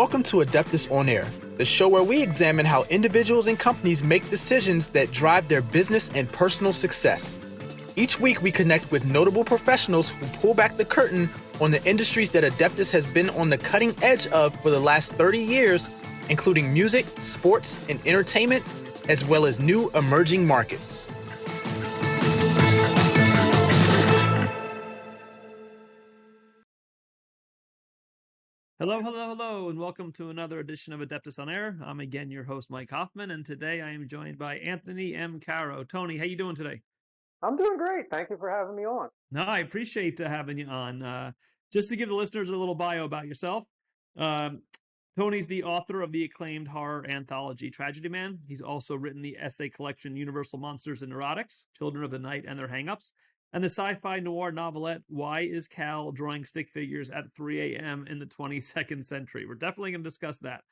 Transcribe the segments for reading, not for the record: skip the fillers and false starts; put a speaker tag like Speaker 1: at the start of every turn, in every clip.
Speaker 1: Welcome to Adeptus On-Air, the show where we examine how individuals and companies make decisions that drive their business and personal success. Each week, we connect with notable professionals who pull back the curtain on the industries that Adeptus has been on the cutting edge of for the last 30 years, including music, sports, and entertainment, as well as new emerging markets.
Speaker 2: Hello, and welcome to another edition of Adeptus On-Air. I'm again your host, Mike Hoffman, and today I am joined by Anthony M. Caro. Tony, how you doing today?
Speaker 3: I'm doing great. Thank you for having me on.
Speaker 2: No, I appreciate having you on. Just to give the listeners a little bio about yourself, Tony's the author of the acclaimed horror anthology Tragedy Man. He's also written the essay collection Universal Monsters and Neurotics, Children of the Night and Their Hangups, and the sci-fi noir novelette Why is Cal Drawing Stick Figures at 3 a.m. in the 22nd Century. We're definitely going to discuss that.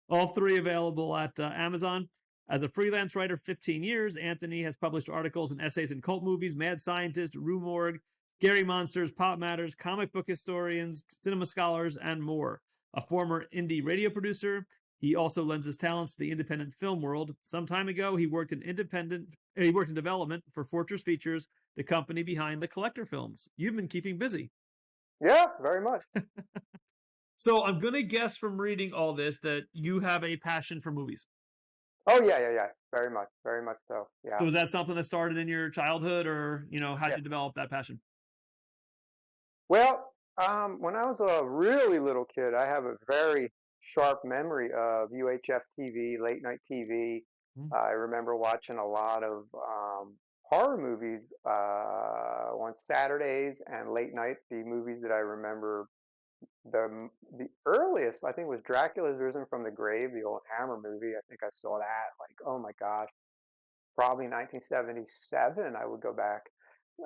Speaker 2: All three available at Amazon. As a freelance writer, 15 years, Anthony has published articles and essays in Cult Movies, Mad Scientist, Rue Morgue, Scary Monsters, Pop Matters, Comic Book Historians, Cinema Scholars, and more. A former indie radio producer, he also lends his talents to the independent film world. Some time ago, he worked in development for Fortress Features, the company behind the Collector films. You've been keeping busy.
Speaker 3: Yeah, very much.
Speaker 2: So I'm going to guess from reading all this that you have a passion for movies.
Speaker 3: Oh, yeah. Very much so, yeah.
Speaker 2: So was that something that started in your childhood, or, how did you develop that passion?
Speaker 3: Well, when I was a really little kid, I have a very sharp memory of UHF TV, late night TV. I remember watching a lot of horror movies on Saturdays and late night. The movies that I remember, the earliest, I think, was Dracula's Risen from the Grave, the old Hammer movie. I think I saw that, like, oh my gosh, probably 1977. I would go back.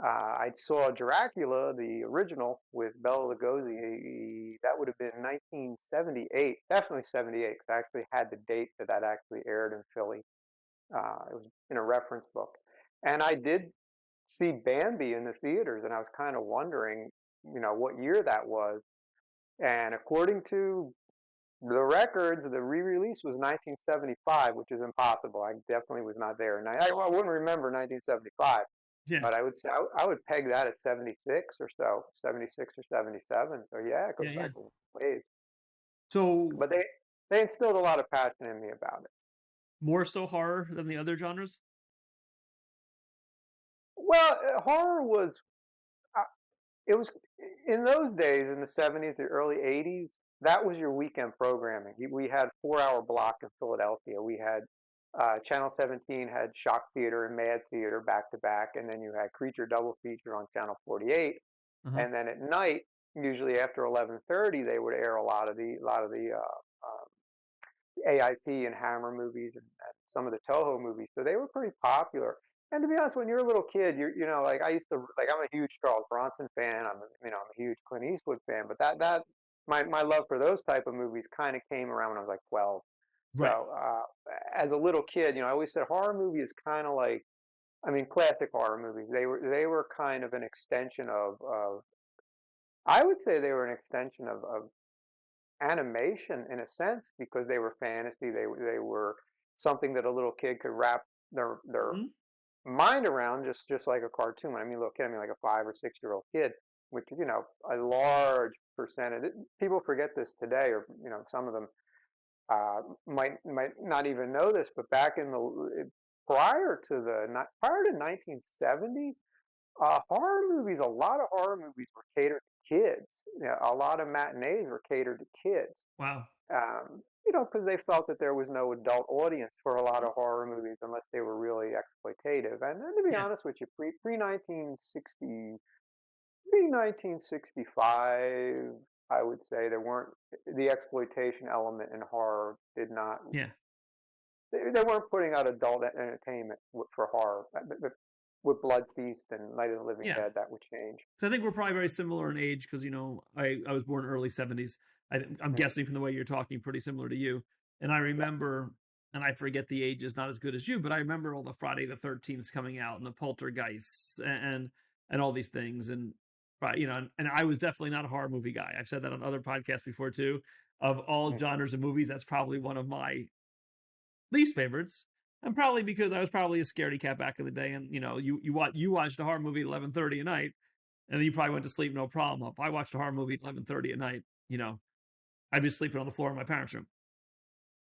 Speaker 3: I saw Dracula, the original, with Bela Lugosi. That would have been 1978, definitely 78, because I actually had the date that actually aired in Philly. It was in a reference book. And I did see Bambi in the theaters, and I was kind of wondering, what year that was. And according to the records, the re-release was 1975, which is impossible. I definitely was not there. And I wouldn't remember 1975.
Speaker 2: Yeah.
Speaker 3: But I would say I would peg that at 76 or so, 76 or 77. So yeah, it goes back a ways.
Speaker 2: So,
Speaker 3: but they instilled a lot of passion in me about it.
Speaker 2: More so horror than the other genres?
Speaker 3: Well, horror was it was in those days, in the 70s, the early 80s. That was your weekend programming. We had 4-hour block in Philadelphia. We had Channel 17 had Shock Theater and Mad Theater back to back, and then you had Creature double feature on Channel 48. And then at night, usually after 11:30, they would air a lot of the AIP and Hammer movies and some of the Toho movies. So they were pretty popular. And to be honest, when you're a little kid, like I used to, like, I'm a huge Charles Bronson fan. I'm a huge Clint Eastwood fan. But my love for those type of movies kind of came around when I was like 12.
Speaker 2: Right.
Speaker 3: So as a little kid, I always said horror movie is kind of like, classic horror movies. They were kind of an extension of I would say they were an extension of animation in a sense, because they were fantasy. They were something that a little kid could wrap their mind around, just like a cartoon. When I mean little kid, I mean like a 5 or 6-year-old kid, which is a large percentage. People forget this today, or some of them might not even know this, but back in the prior to 1970, horror movies, a lot of horror movies were catered to kids. A lot of matinees were catered to kids.
Speaker 2: Wow.
Speaker 3: Because they felt that there was no adult audience for a lot of horror movies unless they were really exploitative. And then, to be honest with you, pre 1965, I would say the exploitation element in horror did not.
Speaker 2: Yeah.
Speaker 3: They weren't putting out adult entertainment for horror. With Blood Feast and Night of the Living Dead, that would change.
Speaker 2: So I think we're probably very similar in age, because I was born early 70s. I'm guessing from the way you're talking, pretty similar to you. And I remember, and I forget the age is not as good as you, but I remember all the Friday the 13th coming out and the Poltergeists and all these things. And Right, and I was definitely not a horror movie guy. I've said that on other podcasts before too. Of all genres of movies, that's probably one of my least favorites. And probably because I was probably a scaredy cat back in the day, and you watched a horror movie at 11:30 at night, and then you probably went to sleep no problem. If I watched a horror movie at 11:30 at night, I'd be sleeping on the floor in my parents' room.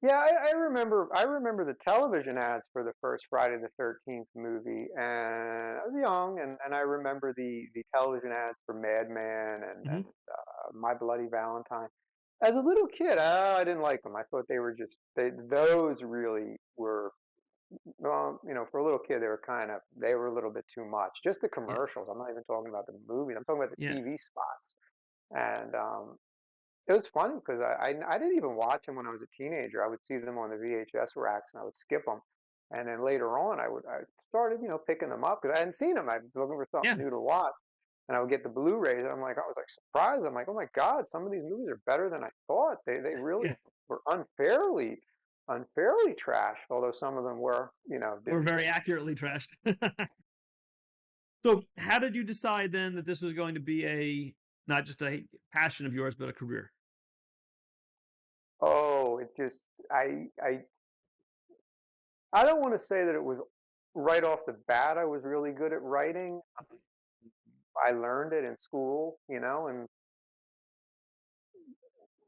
Speaker 3: Yeah, I remember. I remember the television ads for the first Friday the 13th movie, and I was young, and I remember the television ads for Madman and
Speaker 2: Mm-hmm.
Speaker 3: My Bloody Valentine. As a little kid, I didn't like them. I thought they were just those really were. Well, for a little kid, they were a little bit too much. Just the
Speaker 2: Yeah,
Speaker 3: commercials. I'm not even talking about the movies. I'm talking about the
Speaker 2: yeah,
Speaker 3: TV spots. And it was funny because I didn't even watch them when I was a teenager. I would see them on the VHS racks and I would skip them. And then later on, I started, picking them up because I hadn't seen them. I was looking for something
Speaker 2: yeah,
Speaker 3: new to watch. And I would get the Blu-rays, and I was like surprised. I'm like, oh my God, some of these movies are better than I thought. They really
Speaker 2: yeah.
Speaker 3: were unfairly trashed, although some of them were,
Speaker 2: Or
Speaker 3: didn't.
Speaker 2: very accurately trashed. So, how did you decide then that this was going to be a not just a passion of yours, but a career?
Speaker 3: Oh, it just I don't want to say that it was right off the bat I was really good at writing. I learned it in school, and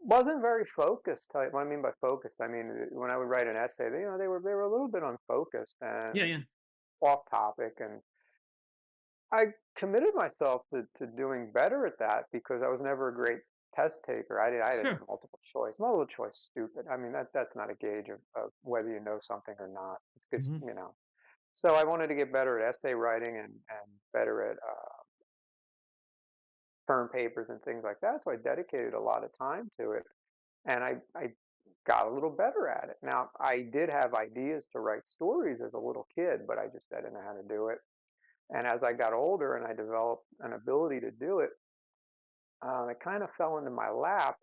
Speaker 3: wasn't very focused. What I mean by focused, I mean when I would write an essay, they were a little bit unfocused and
Speaker 2: Yeah, yeah,
Speaker 3: off topic, and I committed myself to doing better at that because I was never a great test taker. I didn't
Speaker 2: sure.
Speaker 3: have multiple choice. Multiple choice, stupid. I mean that's not a gauge of whether you know something or not. It's just
Speaker 2: Mm-hmm.
Speaker 3: So I wanted to get better at essay writing and better at term papers and things like that. So I dedicated a lot of time to it, and I got a little better at it. Now I did have ideas to write stories as a little kid, but I just didn't know how to do it. And as I got older and I developed an ability to do it, it kind of fell into my lap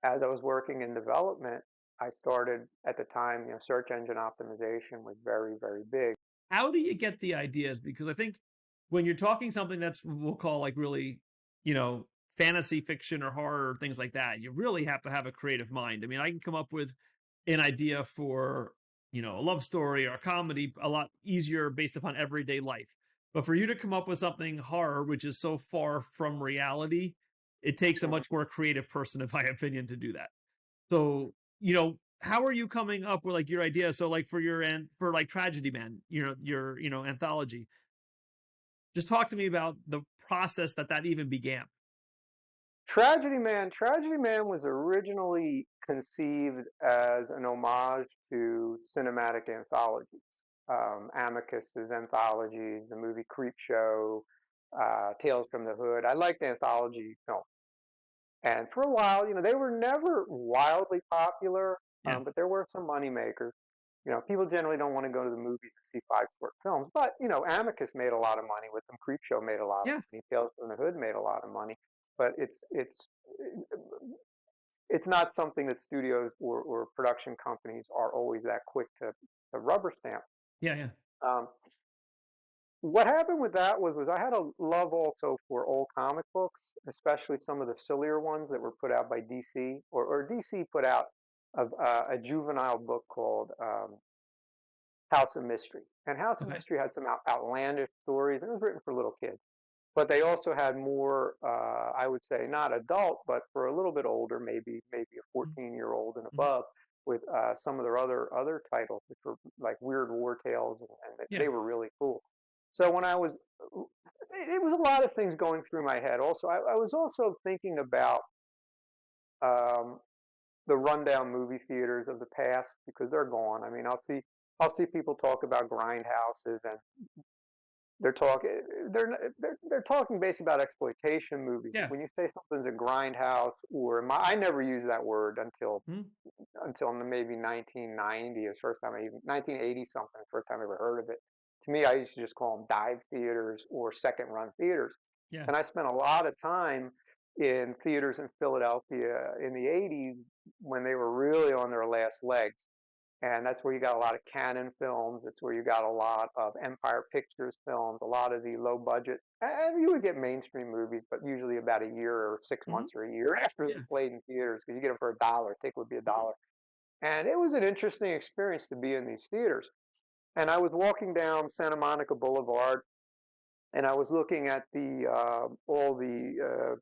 Speaker 3: as I was working in development. I started at the time, search engine optimization was very, very big.
Speaker 2: How do you get the ideas? Because I think when you're talking something that's we'll call like really, you know, fantasy fiction or horror or things like that, you really have to have a creative mind. I mean, I can come up with an idea for, a love story or a comedy a lot easier based upon everyday life. But for you to come up with something horror, which is so far from reality, it takes a
Speaker 3: Mhm.
Speaker 2: much more creative person, in my opinion, to do that. So, how are you coming up with like your ideas? So like for like Tragedy Man, your anthology. Just talk to me about the process that even began.
Speaker 3: Tragedy Man was originally conceived as an homage to cinematic anthologies. Amicus's anthologies, the movie Creepshow, Tales from the Hood. I liked anthology films. And for a while, they were never wildly popular,
Speaker 2: Yeah.
Speaker 3: but there were some money makers. People generally don't want to go to the movies to see 5 short films, but Amicus made a lot of money with them. Creepshow made a lot of
Speaker 2: Yeah.
Speaker 3: money. Tales from the Hood made a lot of money, but it's not something that studios or production companies are always that quick to rubber stamp.
Speaker 2: Yeah. Yeah.
Speaker 3: Um, what happened with that was I had a love also for old comic books, especially some of the sillier ones that were put out by DC, or DC put out a juvenile book called House of Mystery. And House of
Speaker 2: Okay.
Speaker 3: Mystery had some outlandish stories, and it was written for little kids. But they also had more, I would say, not adult, but for a little bit older, maybe a 14-year-old and
Speaker 2: Mm-hmm.
Speaker 3: above, with some of their other titles, which were like Weird War Tales, and
Speaker 2: Yeah.
Speaker 3: they were really cool. So when I was, it was a lot of things going through my head. Also, I was also thinking about um, the rundown movie theaters of the past because they're gone. I mean, I'll see people talk about grindhouses, and they're talking they're talking basically about exploitation movies.
Speaker 2: Yeah.
Speaker 3: When you say something's a grindhouse, I never used that word
Speaker 2: Mm-hmm.
Speaker 3: until maybe 1990 is the first time I even 1980 something, first time I ever heard of it. To me, I used to just call them dive theaters or second run theaters.
Speaker 2: Yeah.
Speaker 3: And I spent a lot of time in theaters in Philadelphia in the 80s when they were really on their last legs. And that's where you got a lot of Canon films. It's where you got a lot of Empire Pictures films, a lot of the low budget. And you would get mainstream movies, but usually about a year or 6 months or a year after they
Speaker 2: Yeah.
Speaker 3: played in theaters, because you get them for $1. Ticket would be $1. And it was an interesting experience to be in these theaters. And I was walking down Santa Monica Boulevard, and I was looking at the all the.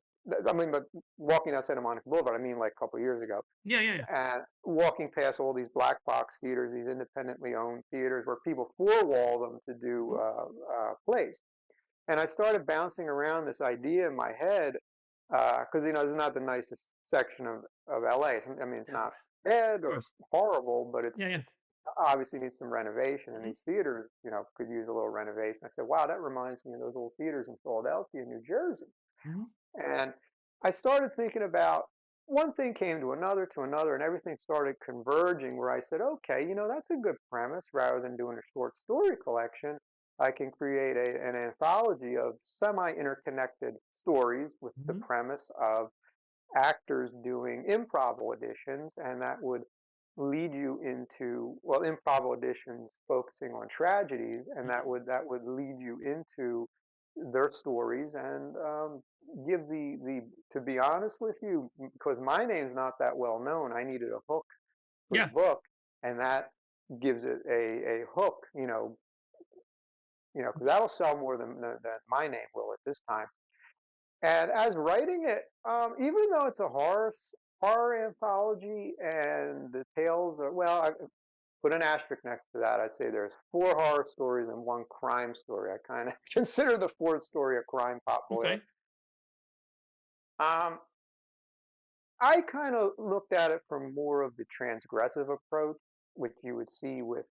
Speaker 3: I mean, but walking down Santa Monica Boulevard, I mean, like a couple of years ago,
Speaker 2: Yeah. Yeah. Yeah.
Speaker 3: and walking past all these black box theaters, these independently owned theaters where people floor wall them to do
Speaker 2: Mhm.
Speaker 3: plays. And I started bouncing around this idea in my head because this is not the nicest section of LA. I mean, it's
Speaker 2: Yeah. Of
Speaker 3: not bad or
Speaker 2: course.
Speaker 3: horrible, but
Speaker 2: Yeah. Yeah.
Speaker 3: it's obviously needs some renovation, and
Speaker 2: Mhm.
Speaker 3: these theaters, could use a little renovation. I said, wow, that reminds me of those old theaters in Philadelphia, New Jersey.
Speaker 2: Mhm.
Speaker 3: And I started thinking about one thing came to another, and everything started converging where I said, okay, that's a good premise. Rather than doing a short story collection, I can create an anthology of semi interconnected stories with the
Speaker 2: Mhm.
Speaker 3: premise of actors doing improv auditions, and that would lead you into, well, improv auditions focusing on tragedies, and
Speaker 2: Mhm.
Speaker 3: that would lead you into their stories, and give the to be honest with you, because my name's not that well known, I needed a hook for the
Speaker 2: Yeah.
Speaker 3: book, and that gives it a hook, because that'll sell more than my name will at this time. And as writing it, even though it's a horror anthology, and the tales are, well, I put an asterisk next to that. I'd say there's 4 horror stories and 1 crime story. I kind of consider the fourth story a crime pot boiler.
Speaker 2: Okay.
Speaker 3: Um, I kind of looked at it from more of the transgressive approach, which you would see with,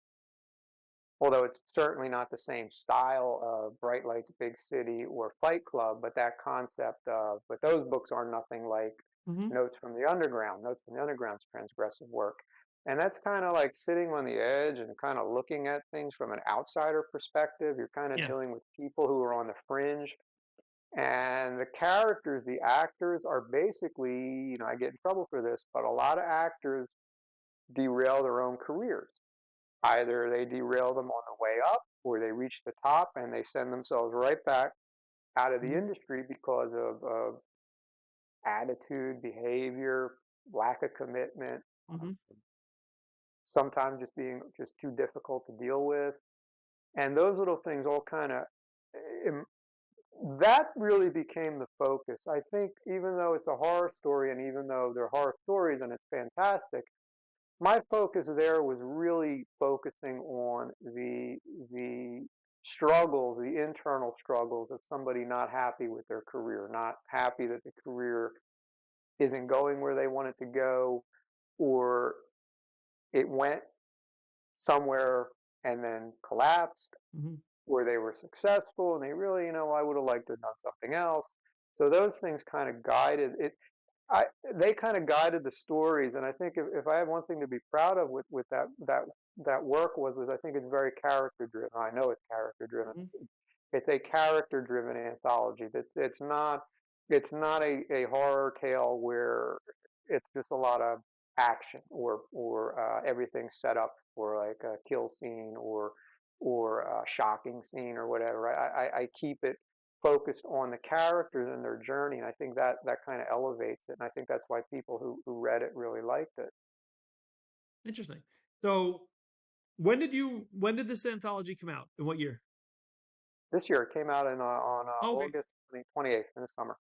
Speaker 3: although it's certainly not the same style of Bright Lights, Big City, or Fight Club, but that concept of, but those books are nothing like
Speaker 2: Mhm.
Speaker 3: Notes from the Underground. Notes from the Underground's transgressive work. And that's kind of like sitting on the edge and kind of looking at things from an outsider perspective. You're kind of
Speaker 2: Yeah.
Speaker 3: dealing with people who are on the fringe. And the characters, the actors are basically, I get in trouble for this, but a lot of actors derail their own careers. Either they derail them on the way up, or they reach the top and they send themselves right back out of the
Speaker 2: Mhm.
Speaker 3: industry because of attitude, behavior, lack of commitment,
Speaker 2: Mhm.
Speaker 3: sometimes just being just too difficult to deal with. And those little things all kind of, that really became the focus. I think even though it's a horror story, and even though they're horror stories and it's fantastic, my focus there was really focusing on the struggles, the internal struggles of somebody not happy with their career, not happy that the career isn't going where they want it to go, or it went somewhere and then collapsed,
Speaker 2: Mhm.
Speaker 3: or they were successful and they really, I would have liked to have done something else. So those things kind of guided it. I They kind of guided the stories, and I think if I have one thing to be proud of with that work was I think it's very character driven. I know it's character driven.
Speaker 2: Mhm.
Speaker 3: It's a character driven anthology. It's not a horror tale where it's just a lot of action, or everything set up for like a kill scene, or a shocking scene or whatever. I keep it focused on the characters and their journey, and I think that kind of elevates it, and I think that's why people who read it really liked it.
Speaker 2: Interesting. So, when did this anthology come out? In what year?
Speaker 3: This year it came out on
Speaker 2: Oh, okay.
Speaker 3: August 28th in the summer.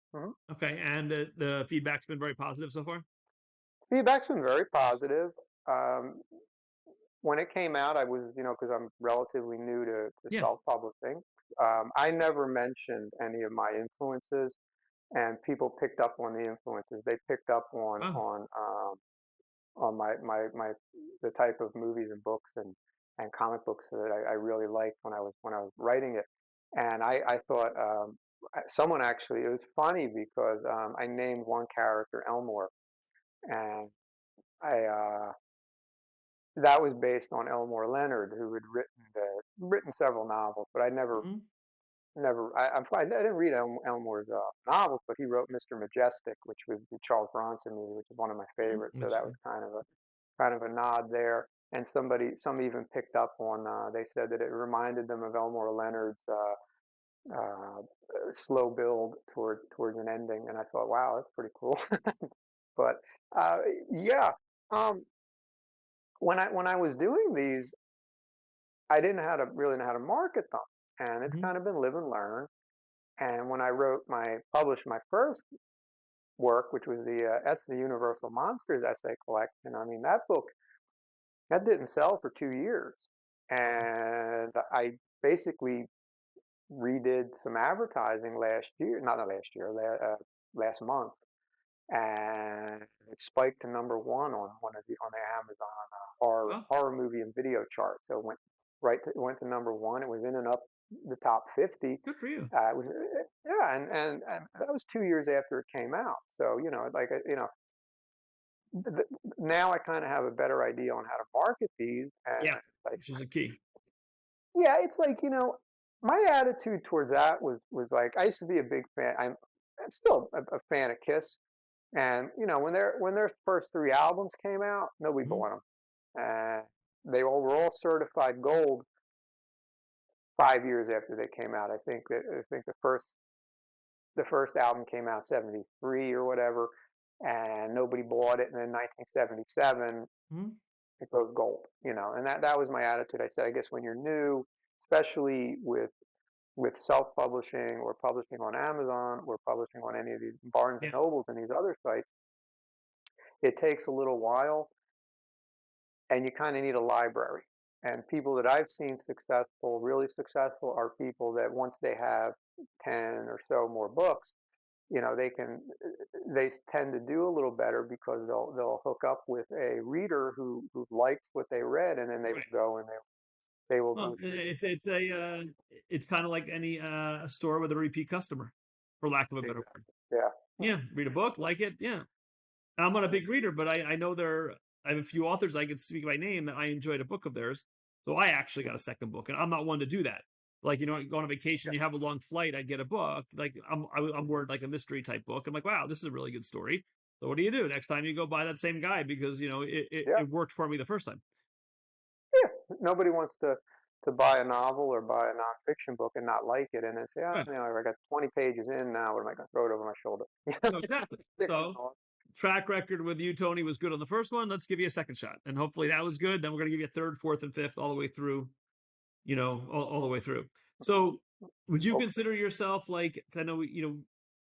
Speaker 2: Okay. And the feedback's been very positive so far.
Speaker 3: Feedback's been very positive. Um, when it came out, I was, because I'm relatively new to
Speaker 2: Yeah.
Speaker 3: self-publishing. I never mentioned any of my influences, and people picked up on the influences. They picked up on
Speaker 2: Wow.
Speaker 3: my the type of movies and books and comic books that I really liked when I was writing it. And I thought, someone actually, it was funny because I named one character Elmore, and I that was based on Elmore Leonard, who had written several novels, but I never
Speaker 2: Mhm.
Speaker 3: never I didn't read Elmore's novels, but he wrote Mr. Majestic, which was the Charles Bronson movie, which is one of my favorites. So that was
Speaker 2: Interesting.
Speaker 3: kind of a nod there. and some even picked up on. They said that it reminded them of Elmore Leonard's uh, slow build towards an ending, and I thought, wow, that's pretty cool. But uh, yeah, um, when I was doing these, I didn't really know how to market them, and it's
Speaker 2: Hmm.
Speaker 3: kind of been live and learn. And when I published my first work, which was the Universal Monsters essay collection, I mean, that book, that didn't sell for 2 years. And I basically redid some advertising last year, not last year, last month, and it spiked to number one on the Amazon
Speaker 2: Oh,
Speaker 3: horror movie and video chart. So it went to number one. It was in and up the top 50.
Speaker 2: good for you.
Speaker 3: It was yeah, and that was 2 years after it came out. So like th- now I kind of have a better idea on how to market these, and
Speaker 2: Yeah,
Speaker 3: like
Speaker 2: which is a key.
Speaker 3: yeah, it's like my attitude towards that was like I used to be a big fan. I'm still a fan of Kiss, and when their first three albums came out, nobody
Speaker 2: Hmm.
Speaker 3: bought them. They all were all certified gold 5 years after they came out. I think the first album came out 73 or whatever, and nobody bought it. And then 1977,
Speaker 2: Hmm.
Speaker 3: it goes gold. And that was my attitude. I said, I guess when you're new, especially with self-publishing or publishing on Amazon or publishing on any of these Barnes and
Speaker 2: Yeah.
Speaker 3: Nobles and these other sites, it takes a little while, and you kind of need a library. And people that I've seen successful, really successful, are people that once they have 10 or so more books, they tend to do a little better because they'll hook up with a reader who likes what they read, and then they
Speaker 2: Right.
Speaker 3: will go and they will
Speaker 2: Well,
Speaker 3: go through.
Speaker 2: it's kind of like any a store with a repeat customer, for lack of a better word.
Speaker 3: Exactly. Yeah.
Speaker 2: Yeah, read a book, like it. Yeah, I'm not a big reader, but I know I have a few authors I can speak by name that I enjoyed a book of theirs. So I actually got a second book, and I'm not one to do that. Like, go on a vacation,
Speaker 3: Yeah.
Speaker 2: you have a long flight, I get a book. Like I'm more like a mystery type book. I'm like, wow, this is a really good story. So what do? Next time you go buy that same guy because
Speaker 3: Yeah.
Speaker 2: it worked for me the first time.
Speaker 3: Yeah. Nobody wants to buy a novel or buy a nonfiction book and not like it, and then say, oh,
Speaker 2: Right.
Speaker 3: I got 20 pages in now. What am I going to throw it over my shoulder?
Speaker 2: No, exactly.
Speaker 3: Stick with
Speaker 2: So track record with you, Tony, was good on the first one. Let's give you a second shot, and hopefully that was good. Then we're gonna give you a third, fourth, and fifth all the way through. All the way through. So, would you
Speaker 3: hopefully.
Speaker 2: consider yourself like? I know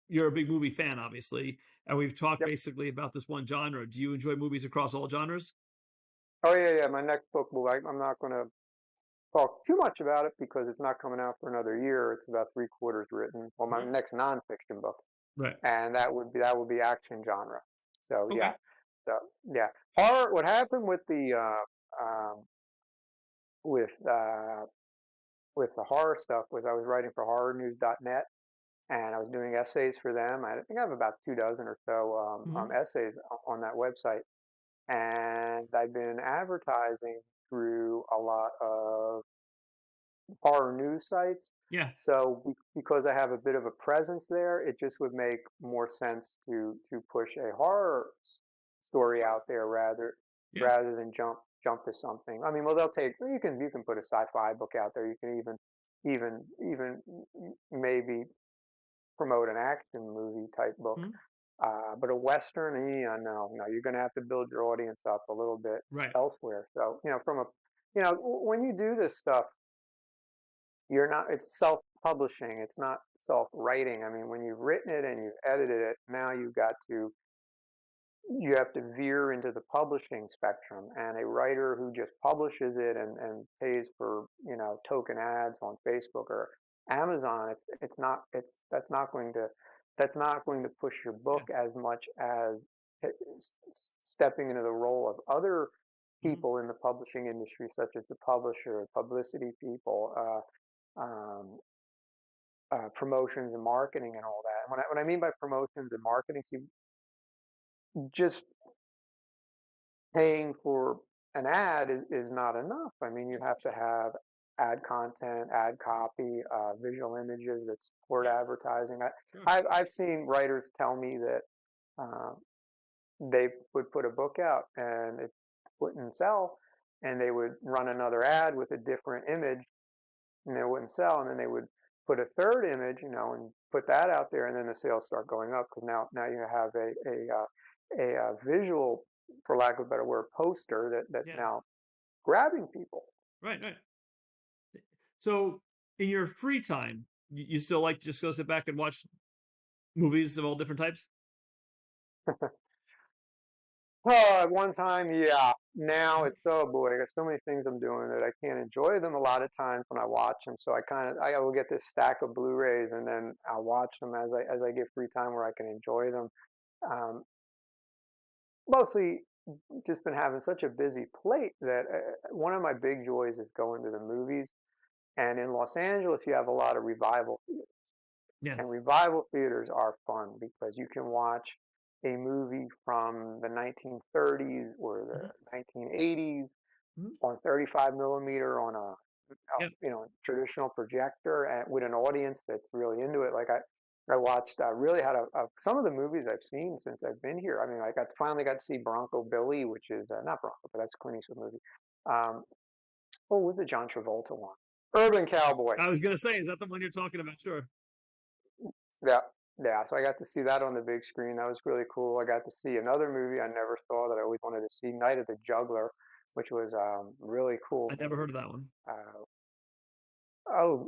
Speaker 2: you're a big movie fan, obviously, and we've talked
Speaker 3: Yep.
Speaker 2: basically about this one genre. Do you enjoy movies across all genres?
Speaker 3: Oh yeah, yeah. My next book I'm not going to talk too much about it because it's not coming out for another year. It's about three-quarters written. Well, my
Speaker 2: Mhm.
Speaker 3: next nonfiction book,
Speaker 2: Right.
Speaker 3: and that would be action genre. So
Speaker 2: Okay.
Speaker 3: yeah, so yeah. Horror. What happened with with the horror stuff was I was writing for horrornews.net, and I was doing essays for them. I think I have about 2 dozen or so
Speaker 2: Hmm.
Speaker 3: essays on that website, and I've been advertising through a lot of horror news sites.
Speaker 2: Yeah.
Speaker 3: So because I have a bit of a presence there, it just would make more sense to push a story out there
Speaker 2: Yeah.
Speaker 3: rather than jump to something. I mean, well, you can put a sci-fi book out there. You can even maybe promote an action movie type book.
Speaker 2: Mhm.
Speaker 3: But a western, no, you're going to have to build your audience up a little bit
Speaker 2: Right.
Speaker 3: elsewhere. So when you do this stuff, you're not it's self-publishing, it's not self-writing. I mean, when you've written it and you've edited it, now you have to veer into the publishing spectrum, and a writer who just publishes it and pays for token ads on Facebook or Amazon, that's not going to push your
Speaker 2: Yeah.
Speaker 3: book as much as stepping into the role of other
Speaker 2: Mhm.
Speaker 3: people in the publishing industry, such as the publisher, publicity people, um, promotions and marketing and all that. And what I mean by promotions and marketing, see, just paying for an ad is not enough. I mean, you
Speaker 2: Of
Speaker 3: have
Speaker 2: course
Speaker 3: to
Speaker 2: not.
Speaker 3: have ad content, ad copy, visual images that support
Speaker 2: Yeah.
Speaker 3: advertising.
Speaker 2: Sure.
Speaker 3: I've seen writers tell me that uh, they would put a book out and it wouldn't sell, and they would run another ad with a different image, and they wouldn't sell, and then they would put a third image, and put that out there, and then the sales start going up because now you have a visual, for lack of a better word, poster that's now grabbing people.
Speaker 2: Right. So in your free time, you still like to just go sit back and watch movies of all different types?
Speaker 3: Oh, at one time, yeah. Now it's, oh boy, I got so many things I'm doing that I can't enjoy them a lot of times when I watch them. So I will get this stack of Blu-rays, and then I'll watch them as I get free time where I can enjoy them. Um, Mostly just been having such a busy plate that one of my big joys is going to the movies. And in Los Angeles, you have a lot of revival theaters.
Speaker 2: Yeah.
Speaker 3: And revival theaters are fun because you can watch a movie from the 1930s or the 1980s on 35 millimeter on a traditional projector, and with an audience that's really into it. Like I watched, really had some of the movies I've seen since I've been here. I mean, finally got to see Bronco Billy, which is not Bronco, but that's Clint Eastwood movie. What was the John Travolta one? Urban Cowboy.
Speaker 2: I was gonna say, is that the one you're talking about? Sure.
Speaker 3: Yeah, yeah. So I got to see that on the big screen. That was really cool. I got to see another movie I never saw that I always wanted to see, Night of the Juggler, which was really cool.
Speaker 2: I never heard of that one.
Speaker 3: Oh,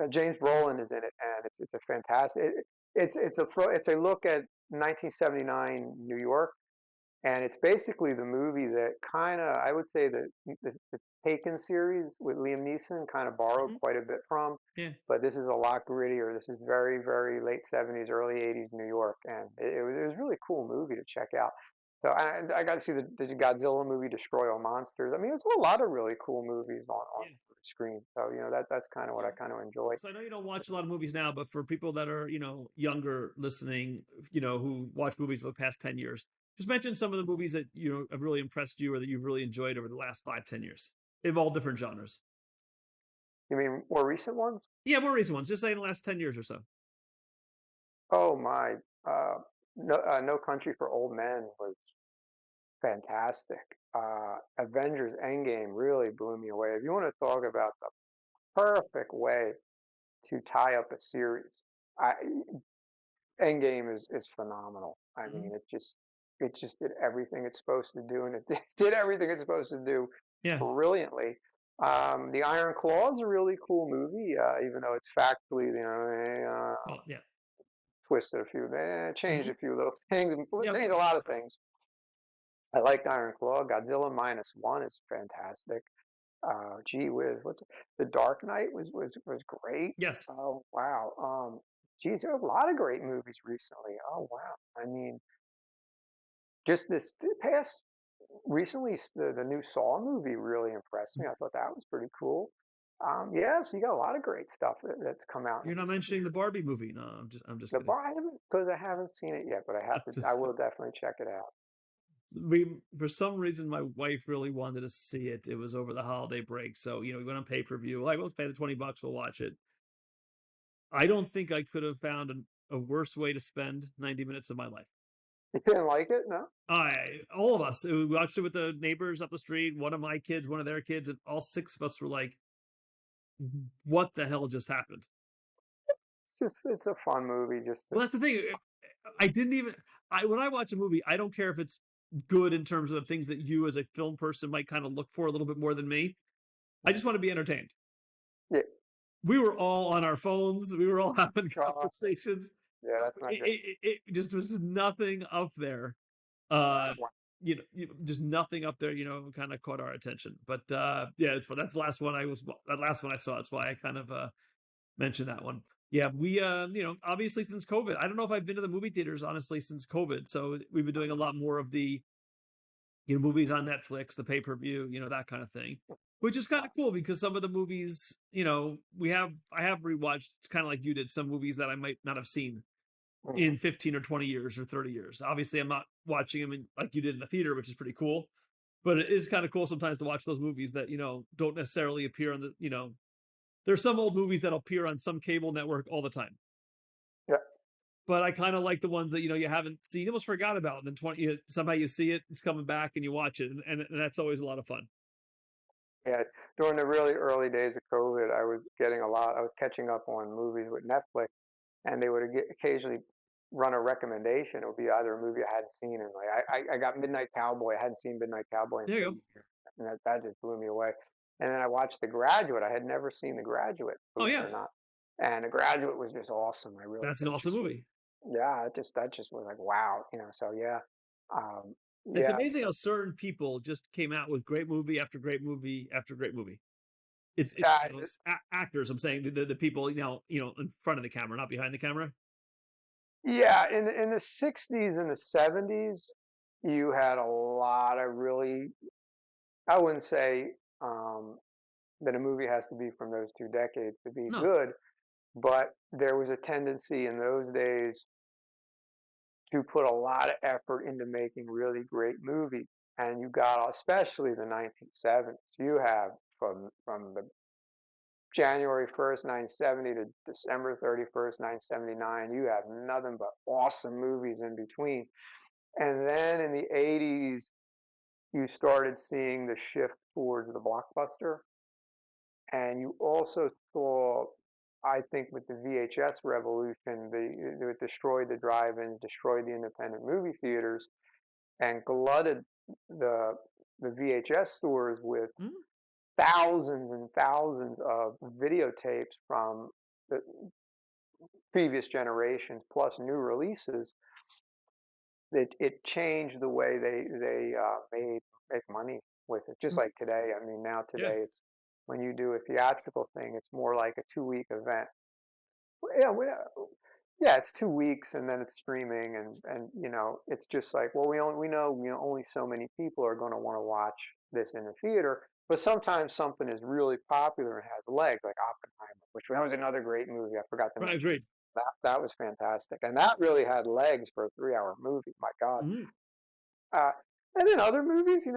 Speaker 3: James Brolin is in it, and it's a fantastic. It's a look at 1979 New York, and it's basically the movie that kind of, I would say, the Taken series with Liam Neeson kind of borrowed quite a bit from.
Speaker 2: Yeah.
Speaker 3: But this is a lot grittier. This is very, very late 70s, early 80s New York, and it was a really cool movie to check out. So I got to see the Godzilla movie, Destroy All Monsters. I mean, it's a lot of really cool movies on the screen. So that's kind of what I kind of enjoy.
Speaker 2: So I know you don't watch a lot of movies now, but for people that are younger listening, who watch movies for the past 10 years, just mention some of the movies that have really impressed you or that you've really enjoyed over the last 5-10 years, in all different genres.
Speaker 3: You mean more recent ones?
Speaker 2: Yeah, more recent ones. Just say in the last 10 years or so.
Speaker 3: Oh my, No Country for Old Men was fantastic. Avengers Endgame really blew me away. If you want to talk about the perfect way to tie up a series, Endgame is phenomenal. I mean, it just did everything it's supposed to do, and it did everything it's supposed to do brilliantly. The Iron Claw is a really cool movie, even though it's factually, twisted a few, changed a few little things, changed a lot of things. I liked Iron Claw. Godzilla -1 is fantastic. Gee whiz, The Dark Knight was great.
Speaker 2: Yes.
Speaker 3: Oh wow. Geez, there are a lot of great movies recently. Oh wow. I mean, just this past recently, the new Saw movie really impressed me. I thought that was pretty cool. Yeah, so you got a lot of great stuff that's come out.
Speaker 2: You're not mentioning the Barbie movie. No, I'm just kidding.
Speaker 3: I haven't seen it yet, but I have to. I will definitely check it out.
Speaker 2: For some reason, my wife really wanted to see it. It was over the holiday break, so we went on pay-per-view. Like, let's pay the $20, we'll watch it. I don't think I could have found a worse way to spend 90 minutes of my life.
Speaker 3: You didn't like it, no?
Speaker 2: All of us. We watched it with the neighbors up the street. One of my kids, one of their kids, and all 6 of us were like, "What the hell just happened?"
Speaker 3: It's a fun movie.
Speaker 2: Well, that's the thing. I didn't even. When I watch a movie, I don't care if it's good in terms of the things that you as a film person might kind of look for a little bit more than me. I just want to be entertained.
Speaker 3: Yeah.
Speaker 2: We were all on our phones. We were all having conversations.
Speaker 3: Yeah, that's not good.
Speaker 2: It just was nothing up there. Just nothing up there, kind of caught our attention. But it's fun. That's the last one I saw. That's why I kind of mentioned that one. Yeah, we obviously since COVID, I don't know if I've been to the movie theaters honestly since COVID. So we've been doing a lot more of the movies on Netflix, the pay-per-view, that kind of thing, which is kind of cool because some of the movies, I have rewatched, kind of like you did, some movies that I might not have seen in 15 or 20 years or 30 years. Obviously, I'm not watching them like you did in the theater, which is pretty cool. But it is kind of cool sometimes to watch those movies that, don't necessarily appear on there's some old movies that appear on some cable network all the time.
Speaker 3: Yeah.
Speaker 2: but I kind of like the ones that you haven't seen, you almost forgot about, and then somehow you see it, it's coming back, and you watch it, and that's always a lot of fun.
Speaker 3: Yeah, during the really early days of COVID, I was getting a lot. I was catching up on movies with Netflix, and they would occasionally run a recommendation. It would be either a movie I hadn't seen, and like I got Midnight Cowboy. I hadn't seen Midnight Cowboy in
Speaker 2: There you
Speaker 3: 30
Speaker 2: go.
Speaker 3: years, and that just blew me away. And then I watched The Graduate. I had never seen The Graduate,
Speaker 2: Oh
Speaker 3: believe it
Speaker 2: yeah,
Speaker 3: or not, and The Graduate was just awesome. I really,
Speaker 2: that's an awesome movie.
Speaker 3: yeah, that just was like wow, So yeah, um,
Speaker 2: It's
Speaker 3: yeah,
Speaker 2: amazing how certain people just came out with great movie after great movie after great movie. It's
Speaker 3: yeah.
Speaker 2: actors. I'm saying the people in front of the camera, not behind the camera.
Speaker 3: Yeah, in the 60s and the 70s, you had a lot of really, I wouldn't say that a movie has to be from those two decades to be
Speaker 2: No,
Speaker 3: good, but there was a tendency in those days to put a lot of effort into making really great movies. And you got, especially the 1970s, you have from the January 1st, 1970 to December 31st, 1979, you have nothing but awesome movies in between. And then in the 80s, you started seeing the shift towards the blockbuster. And you also saw, I think, with the VHS revolution, it destroyed the drive-ins, destroyed the independent movie theaters, and glutted the the VHS stores with
Speaker 2: mm,
Speaker 3: thousands and thousands of videotapes from the previous generations plus new releases. It changed the way they make money with it. Just
Speaker 2: mm,
Speaker 3: like today, I mean, now
Speaker 2: yeah,
Speaker 3: today it's when you do a theatrical thing, it's more like a 2 week event. Yeah, yeah, it's 2 weeks and then it's streaming and it's just like well we know only so many people are going to want to watch this in the theater. But sometimes something is really popular and has legs, like Oppenheimer, which that was another great movie. I forgot to
Speaker 2: right,
Speaker 3: mention
Speaker 2: agreed.
Speaker 3: that was fantastic, and that really had legs for a 3 hour movie. My God.
Speaker 2: Mm,
Speaker 3: Uh, and then other movies,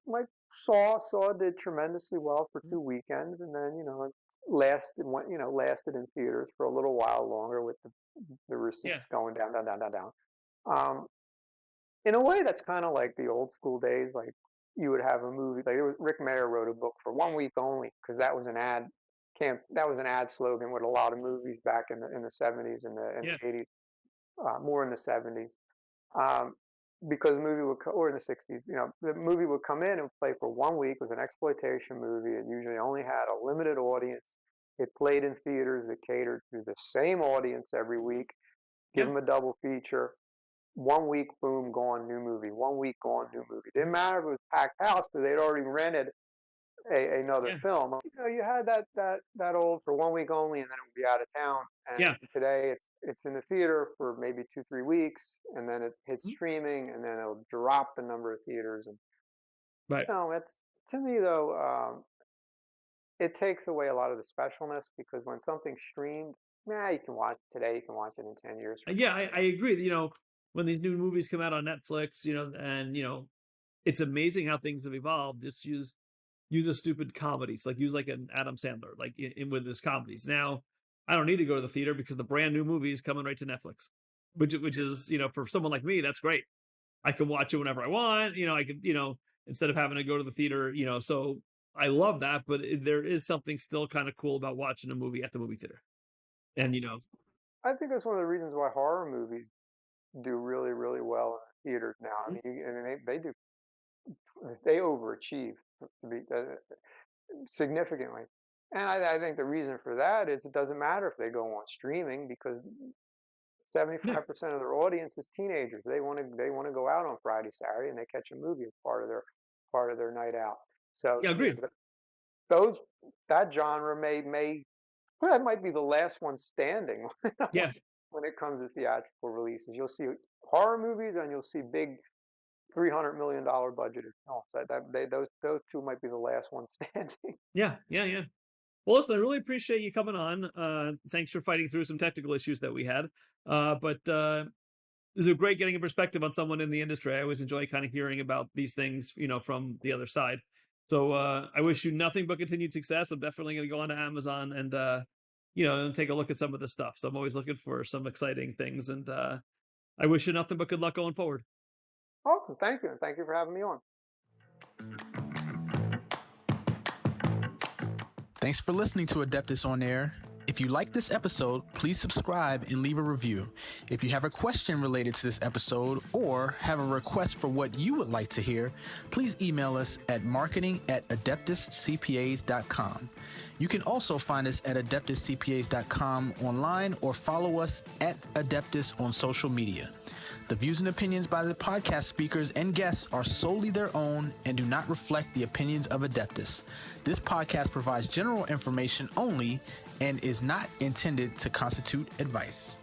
Speaker 3: like Saw did tremendously well for
Speaker 2: mm,
Speaker 3: 2 weekends, and then it lasted in theaters for a little while longer with the
Speaker 2: yeah,
Speaker 3: receipts going down, down, down, down, down. Um, in a way, that's kind of like the old school days. Like you would have a movie, like Rick Mayer wrote a book for 1 week only because that was an ad slogan with a lot of movies back in the 70s and
Speaker 2: yeah,
Speaker 3: the 80s, more in the 70s. Um, because the movie or in the 60s, the movie would come in and play for 1 week. It was an exploitation movie. It usually only had a limited audience. It played in theaters that catered to the same audience every week. Give
Speaker 2: yeah,
Speaker 3: them a double feature. 1 week, boom, gone, new movie. 1 week, gone, new movie. Didn't matter if it was packed house because they'd already rented another
Speaker 2: yeah,
Speaker 3: film. You had that old for 1 week only, and then it would be out of town. And
Speaker 2: yeah,
Speaker 3: today it's in the theater for maybe 2 3 weeks, and then it hits
Speaker 2: mm,
Speaker 3: streaming, and then it'll drop the number of theaters. And
Speaker 2: right.
Speaker 3: it's to me though, it takes away a lot of the specialness because when something's streamed, yeah, you can watch it today, you can watch it in 10 years from
Speaker 2: Yeah,
Speaker 3: now.
Speaker 2: I agree. When these new movies come out on Netflix, and it's amazing how things have evolved. Just use a stupid comedies, like use like an Adam Sandler, like with his comedies. Now, I don't need to go to the theater because the brand new movie is coming right to Netflix, which is for someone like me, that's great. I can watch it whenever I want. I could instead of having to go to the theater. So I love that, but there is something still kind of cool about watching a movie at the movie theater. And
Speaker 3: I think that's one of the reasons why horror movies do really, really well in theaters now. I mean, they overachieve to be significantly. And I think the reason for that is it doesn't matter if they go on streaming because
Speaker 2: yeah,
Speaker 3: 75% of their audience is teenagers. They want to go out on Friday, Saturday, and they catch a movie as part of their night out. So
Speaker 2: yeah, agreed.
Speaker 3: those that genre well, that might be the last one standing
Speaker 2: Yeah,
Speaker 3: when it comes to theatrical releases. You'll see horror movies and you'll see big $300 million budgeted films. Those two might be the last ones standing.
Speaker 2: yeah, yeah, yeah. Well, listen, I really appreciate you coming on. Thanks for fighting through some technical issues that we had. But This is great getting a perspective on someone in the industry. I always enjoy kind of hearing about these things, from the other side. So I wish you nothing but continued success. I'm definitely going to go on to Amazon and take a look at some of the stuff. So I'm always looking for some exciting things, and I wish you nothing but good luck going forward.
Speaker 3: Awesome. Thank you. And thank you for having me on.
Speaker 1: Thanks for listening to Adeptus On-Air. If you like this episode, please subscribe and leave a review. If you have a question related to this episode or have a request for what you would like to hear, please email us at marketing@adeptuscpas.com. You can also find us at adeptuscpas.com online or follow us at Adeptus on social media. The views and opinions by the podcast speakers and guests are solely their own and do not reflect the opinions of Adeptus. This podcast provides general information only and is not intended to constitute advice.